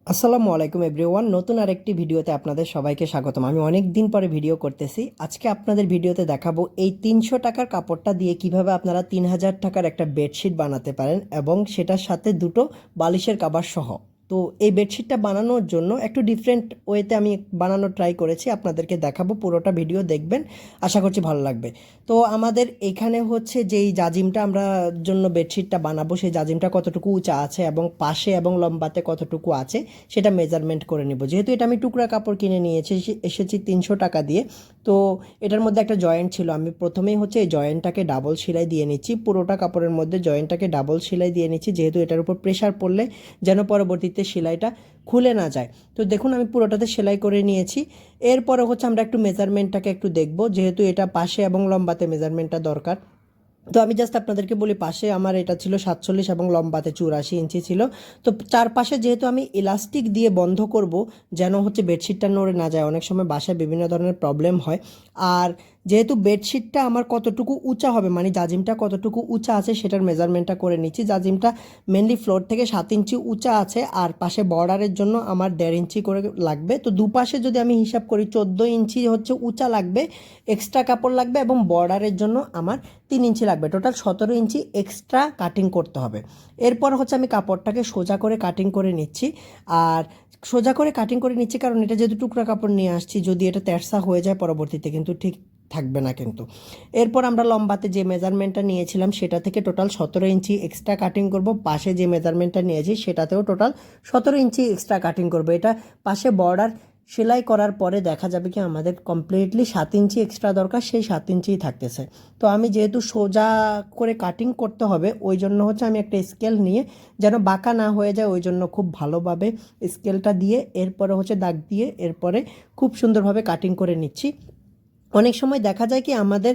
আসসালামু আলাইকুম এভরিওয়ান, নতুন আরেকটি ভিডিওতে আপনাদের সবাইকে স্বাগতম। আমি অনেক দিন পরে ভিডিও করতেছি। আজকে আপনাদের ভিডিওতে দেখাবো এই 300 টাকার কাপড়টা দিয়ে কিভাবে আপনারা 3000 টাকার একটা বেডশিট বানাতে পারেন এবং সেটার সাথে দুটো বালিশের কভার সহ। তো এই বেডশিটটা বানানোর জন্য একটু ডিফারেন্ট ওয়েতে আমি বানানোর ট্রাই করেছি, আপনাদেরকে দেখাবো। পুরোটা ভিডিও দেখবেন, আশা করছি ভালো লাগবে। তো আমাদের এখানে হচ্ছে যেই জাজিমটা আমরা জন্য বেডশিটটা বানাবো, সেই জাজিমটা কতটুকু উঁচা আছে এবং পাশে এবং লম্বাতে কতটুকু আছে সেটা মেজারমেন্ট করে নিব। যেহেতু এটা আমি টুকরা কাপড় কিনে নিয়েছি, এসেছি 300 টাকা দিয়ে। তো এটার মধ্যে একটা জয়েন্ট ছিল, আমি প্রথমেই হচ্ছে এই জয়েন্টটাকে ডাবল সেলাই দিয়ে নিচ্ছি। পুরোটা কাপড়ের মধ্যে জয়েন্টটাকে ডাবল সেলাই দিয়ে নিচ্ছি, যেহেতু এটার উপর প্রেশার পড়লে যেন পরবর্তীতে সেলাইটা খুলে না যায়। তো দেখুন আমি পুরোটাতে সেলাই করে নিয়েছি। এরপরে হচ্ছে আমরা একটু মেজারমেন্টটাকে একটু দেখব, যেহেতু এটা পাশে এবং লম্বাতে মেজারমেন্টটা দরকার। তো আমি জাস্ট আপনাদেরকে বলি, পাশে আমার এটা ছিল 47 এবং লম্বাতে 84 ইঞ্চি ছিল। তো চারপাশে যেহেতু আমি ইলাস্টিক দিয়ে বন্ধ করব, যেন হচ্ছে বেডশিটটা নড়ে না যায়। অনেক সময় বাসায় বিভিন্ন ধরনের প্রবলেম হয়। আর যেহেতু বেডশিটটা আমার কতটুকু উঁচা হবে, মানে জাজিমটা কতটুকু উঁচা আছে সেটার মেজারমেন্টটা করে নিচ্ছি। জাজিমটা মেনলি ফ্লোর থেকে 7 ইঞ্চি উঁচা আছে, আর পাশে বর্ডারের জন্য আমার 1.5 ইঞ্চি করে লাগবে। তো দুপাশে যদি আমি হিসাব করি 14 ইঞ্চি হচ্ছে উঁচা লাগবে, এক্সট্রা কাপড় লাগবে, এবং বর্ডারের জন্য আমার 3 ইঞ্চি লাগবে। টোটাল 17 ইঞ্চি এক্সট্রা কাটিং করতে হবে। এরপর হচ্ছে আমি কাপড়টাকে সোজা করে কাটিং করে নিচ্ছি। আর সোজা করে কাটিং করে নিচ্ছি কারণ এটা যেহেতু টুকরা কাপড় নিয়ে আসছি, যদি এটা তেরসা হয়ে যায় পরবর্তীতে কিন্তু ঠিক থাকবে না কিন্তু। এরপর আমরা লম্বাতে যে মেজারমেন্টটা নিয়েছিলাম সেটা থেকে টোটাল 17 ইঞ্চি এক্সট্রা কাটিং করব। পাশে যে মেজারমেন্টটা নিয়েছি সেটাতেও টোটাল 17 ইঞ্চি এক্সট্রা কাটিং করব। এটা পাশে বর্ডার সেলাই করার পরে দেখা যাবে কি আমাদের কমপ্লিটলি 7 ইঞ্চি এক্সট্রা দরকার, সেই 7 ইঞ্চিই থাকতেছে। তো আমি যেহেতু সোজা করে কাটিং করতে হবে, ওই জন্য হচ্ছে আমি একটা স্কেল নিয়ে, যেন বাঁকা না হয়ে যায়, ওই জন্য খুব ভালোভাবে স্কেলটা দিয়ে এরপরে হচ্ছে দাগ দিয়ে এরপরে খুব সুন্দরভাবে কাটিং করে নিচ্ছি। অনেক সময় দেখা যায় কি আমাদের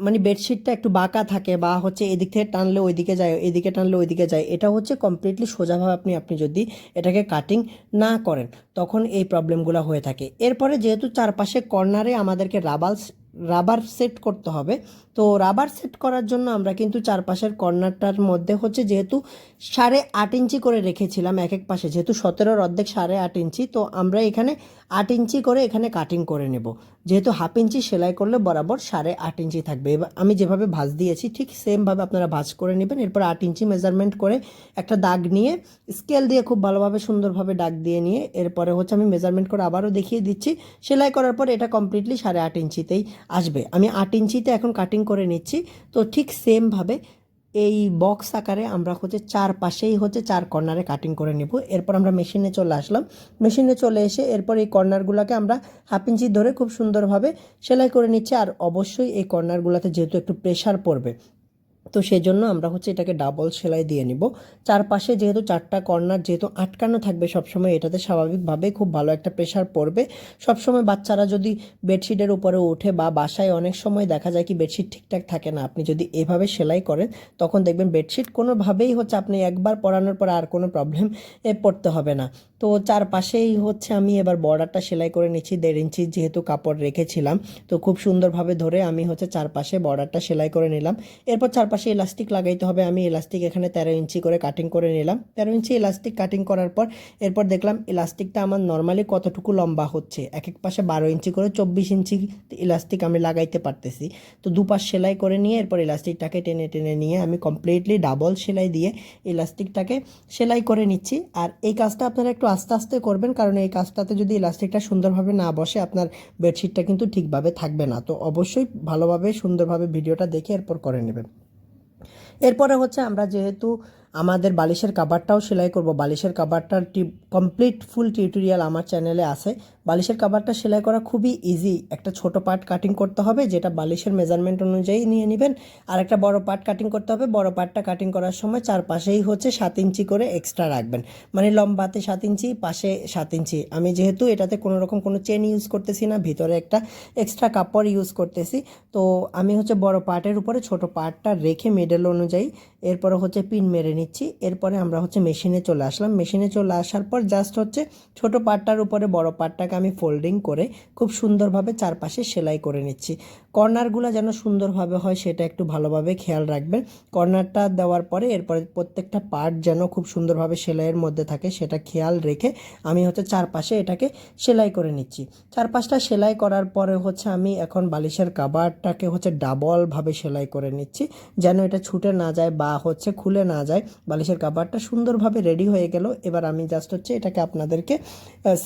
মানে বেডশিটটা একটু বাঁকা থাকে, বা হচ্ছে এদিক থেকে টানলে ওইদিকে যায়, এদিকে টানলে ওইদিকে যায়। এটা হচ্ছে কমপ্লিটলি সোজাভাবে আপনি যদি এটাকে কাটিং না করেন, তখন এই প্রবলেমগুলো হয়ে থাকে। এরপরে যেহেতু চারপাশে কর্নারে আমাদেরকে রাবার সেট করতে হবে, তো রাবার সেট করার জন্য আমরা কিন্তু চারপাশের কর্নারটার মধ্যে হচ্ছে যেহেতু 8.5 ইঞ্চি করে রেখেছিলাম এক এক পাশে, যেহেতু 17-র অর্ধেক 8.5 ইঞ্চি, তো আমরা এখানে 8 ইঞ্চি করে এখানে কাটিং করে নেব। যেহেতু 1/2 ইঞ্চি সেলাই করলে বরাবর 8.5 ইঞ্চি থাকবে। এবার আমি যেভাবে ভাঁজ দিয়েছি ঠিক সেমভাবে আপনারা ভাঁজ করে নেবেন। এরপর 8 ইঞ্চি মেজারমেন্ট করে একটা দাগ নিয়ে স্কেল দিয়ে খুব ভালোভাবে সুন্দরভাবে দাগ দিয়ে নিয়ে এরপরে হচ্ছে আমি মেজারমেন্ট করে আবারও দেখিয়ে দিচ্ছি। সেলাই করার পর এটা কমপ্লিটলি 8.5 ইঞ্চিতেই আসবে। আমি 8 ইঞ্চিতে এখন কাটিং করে নিচ্ছি। তো ঠিক সেমভাবে এই বক্স আকারে আমরা হচ্ছে চারপাশেই হচ্ছে 4 কর্নারে কাটিং করে নেব। এরপর আমরা মেশিনে চলে আসলাম। মেশিনে চলে এসে এরপর এই কর্নারগুলোকে আমরা 1/2 ইঞ্চি ধরে খুব সুন্দরভাবে সেলাই করে নিচ্ছি। আর অবশ্যই এই কর্নারগুলোতে যেহেতু একটু প্রেশার পড়বে, তো সেই জন্য আমরা হচ্ছে এটাকে ডাবল সেলাই দিয়ে নিব। চারপাশে যেহেতু 4টা কর্নার যেহেতু আটকানো থাকবে সবসময়, এটাতে স্বাভাবিকভাবে খুব ভালো একটা প্রেশার পড়বে। সবসময় বাচ্চারা যদি বেডশিটের উপরে ওঠে, বা বাসায় অনেক সময় দেখা যায় কি বেডশিট ঠিকঠাক থাকে না, আপনি যদি এভাবে সেলাই করেন তখন দেখবেন বেডশিট কোনোভাবেই হচ্ছে আপনি একবার পরানোর পর আর কোনো প্রবলেম পড়তে হবে না। তো চারপাশেই হচ্ছে আমি এবার বর্ডারটা সেলাই করে নিচ্ছি। 1.5 ইঞ্চি যেহেতু কাপড় রেখেছিলাম, তো খুব সুন্দরভাবে ধরে আমি হচ্ছে চারপাশে বর্ডারটা সেলাই করে নিলাম। এরপর চারপাশে ইলাস্টিক লাগাইতে হবে। আমি ইলাস্টিক এখানে 13 ইঞ্চি করে কাটিং করে নিলাম। 13 ইঞ্চি ইলাস্টিক কাটিং করার পর এরপর দেখলাম ইলাস্টিকটা আমার নর্মালি কতটুকু লম্বা হচ্ছে। এক এক পাশে 12 ইঞ্চি করে 24 ইঞ্চি ইলাস্টিক আমি লাগাইতে পারতেছি। তো দুপাশ সেলাই করে নিয়ে এরপর ইলাস্টিকটাকে টেনে টেনে নিয়ে আমি কমপ্লিটলি ডাবল সেলাই দিয়ে ইলাস্টিকটাকে সেলাই করে নিচ্ছি। আর এই কাজটা আপনারা একটু আস্তে আস্তে করবেন, কারণ এই কাজটাতে যদি ইলাস্টিকটা সুন্দরভাবে না বসে আপনার বেডশিটটা কিন্তু ঠিকভাবে থাকবে না। তো অবশ্যই ভালোভাবে সুন্দরভাবে ভিডিওটা দেখে এরপর করে নেবেন। এরপরে হচ্ছে আমরা যেহেতু আমাদের বালিশের কাভারটাও সেলাই করব, বালিশের কাভারটার কমপ্লিট ফুল টিউটোরিয়াল আমার চ্যানেলে আছে। বালিশের কাভারটা সেলাই করা খুবই ইজি। একটা ছোট পার্ট কাটিং করতে হবে, যেটা বালিশের মেজারমেন্ট অনুযায়ী নিয়ে নেবেন। আর একটা বড় পার্ট কাটিং করতে হবে। বড় পার্টটা কাটিং করার সময় চারপাশেই হচ্ছে 7 ইঞ্চি করে এক্সট্রা রাখবেন, মানে লম্বাতে 7 ইঞ্চি, পাশে 7 ইঞ্চি। আমি যেহেতু এটাতে কোনো রকম কোনো চেন ইউজ করতেছি না, ভিতরে একটা এক্সট্রা কাপড় ইউজ করতেছি, তো আমি হচ্ছে বড় পার্টের উপরে ছোট পার্টটা রেখে মিডল অনুযায়ী এরপরে হচ্ছে পিন মেরে নিচ্ছি। এরপরে আমরা হচ্ছে মেশিনে চলে আসলাম। মেশিনে চলে আসার পর জাস্ট হচ্ছে ছোট পার্টটার উপরে বড় পার্টটাকে আমি ফোল্ডিং করে খুব সুন্দরভাবে চারপাশে সেলাই করে নিচ্ছি। কর্নারগুলো যেন সুন্দরভাবে হয় সেটা একটু ভালোভাবে খেয়াল রাখবেন। কর্নারটা দেওয়ার পরে এরপরে প্রত্যেকটা পার্ট যেন খুব সুন্দরভাবে সেলাইয়ের মধ্যে থাকে সেটা খেয়াল রেখে আমি হচ্ছে চারপাশে এটাকে সেলাই করে নিচ্ছি। চারপাশটা সেলাই করার পরে হচ্ছে আমি এখন বালিশের কাভারটাকে হচ্ছে ডাবলভাবে সেলাই করে নিচ্ছি, যেন এটা ছুটে না যায় বা হচ্ছে খুলে না যায়। বালিশের কাভারটা সুন্দরভাবে রেডি হয়ে গেল। এবার আমি জাস্ট হচ্ছে এটাকে আপনাদেরকে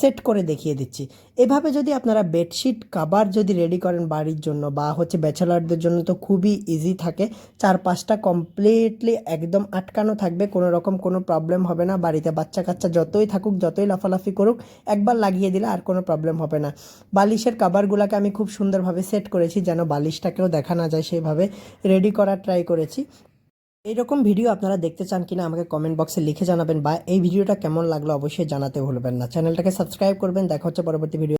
সেট করে দেখিয়ে দিচ্ছি। এভাবে যদি আপনারা বেডশিট কাভার যদি রেডি করেন বাড়ির জন্য বা হচ্ছে ব্যাচেলারদের জন্য তো খুবই ইজি থাকে। চারপাশটা কমপ্লিটলি একদম আটকানো থাকবে, কোনো রকম কোনো প্রবলেম হবে না। বাড়িতে বাচ্চা কাচ্চা যতই থাকুক, যতই লাফালাফি করুক, একবার লাগিয়ে দিলে আর কোনো প্রবলেম হবে না। বালিশের কাভারগুলোকে আমি খুব সুন্দরভাবে সেট করেছি, যেন বালিশটাকেও দেখা না যায়, সেইভাবে রেডি করার ট্রাই করেছি। এইরকম ভিডিও আপনারা দেখতে চান কিনা আমাকে কমেন্ট বক্সে লিখে জানাবেন, বা এই ভিডিওটা কেমন লাগলো অবশ্যই জানাতে ভুলবেন না। চ্যানেলটাকে সাবস্ক্রাইব করবেন। দেখা হচ্ছে পরবর্তী ভিডিও।